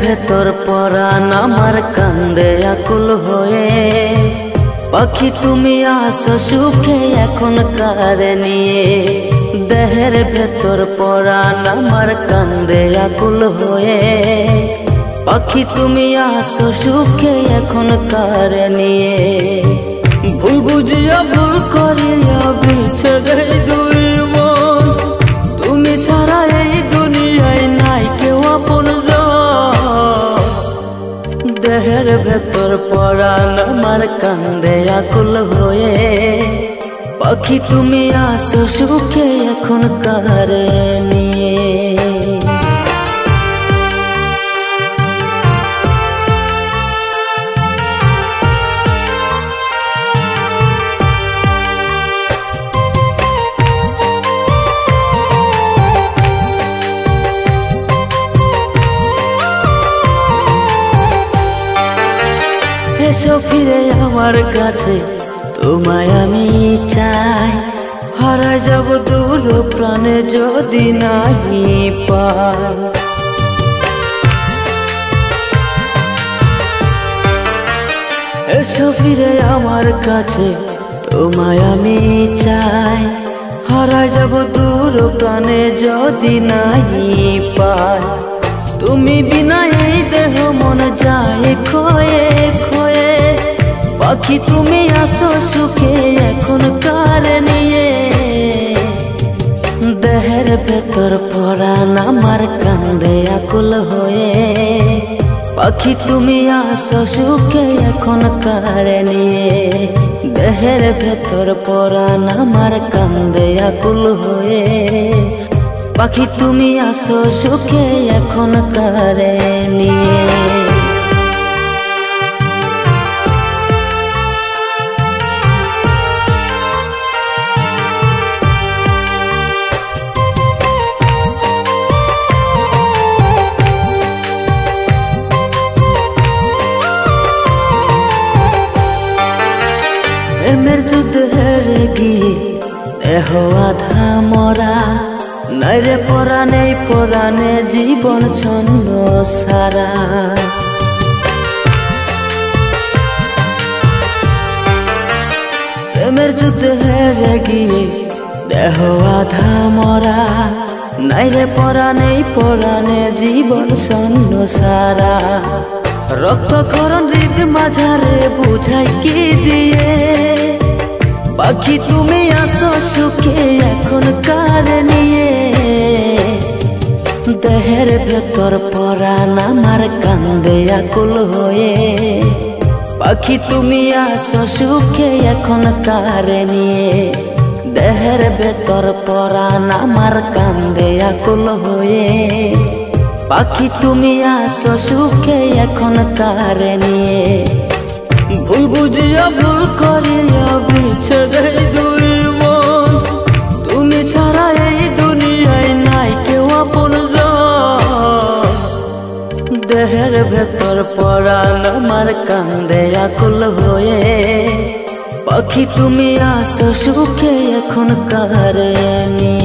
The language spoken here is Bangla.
ভেতর পরাণ আমার কান্দে আকুল হয়ে। পাখি তুমি আসো সুখে এখন কারে নিয়ে। দেহের ভেতর পরাণ আমার কান্দে আকুল হয়ে। পাখি তুমি আসো সুখে এখন কারে নিয়ে। ভুল বুঝিয়া ভুল করিয়া বিছেড়ে দুই মন। তুমি ছাড়া এই দুনিয়ায় নাই কেউ আপনজন। দেহের ভেতর পরাণ আমার কান্দে আকুল হয়ে। পাখি তুমি আসো সুখে এখন কারে নিয়ে। এসো ফিরে আমার কাছে তোমায় আমি চাই। হারা যাব দূর প্রাণে যদি নাহি পাই। এসো ফিরে আমার কাছে তোমায় আমি চাই। হারা যাব দূর প্রাণে যদি নাহি পাই। তুমি বিনা এই দেহ মন যায় ক্ষয়ে ক্ষয়ে। পাখি তুমি আসো সুখে এখন কারে নিয়ে। দেহের ভেতর পরাণ আমার কান্দে আকুল হয়ে। পাখি তুমি আসো সুখে এখন কারে নিয়ে। দেহের ভেতর পরাণ আমার কান্দে আকুল হয়ে। পাখি তুমি আসো সুখে এখন কারে নিয়ে। প্রেমের যুদ্ধে হেরে গিয়ে দেহ আধা মরা। নাইরে পরাণে পরাণে জীবন ছন্ন সারা। প্রেমের যুদ্ধে হেরে গিয়ে দেহ আধা মরা। নাইরে পরাণে পরাণে জীবন ছন্ন সারা। রক্তক্ষরণ হৃদ মাঝারে বুঝাই কি দিয়ে। পাখি তুমি আসো সুখে এখন কারে নিয়ে। দেহের ভেতর পরাণ আমার কান্দে আকুল হয়ে। পাখি তুমি আসো সুখে এখন কারে নিয়ে। দেহের ভেতর পরাণ আমার কান্দে আকুল হয়ে। পাখি তুমি আসো সুখে এখন কারে নিয়ে। ভুল বুঝিয়া ভুল করিয়া বিছেড়ে দুই মন। তুমি ছাড়া এই দুনিয়ায় নাই কেউ আপনজন। দেহের ভেতর পরাণ আমার কান্দে আকুল হয়ে। পাখি তুমি আসো সুখে এখন কারে নিয়ে।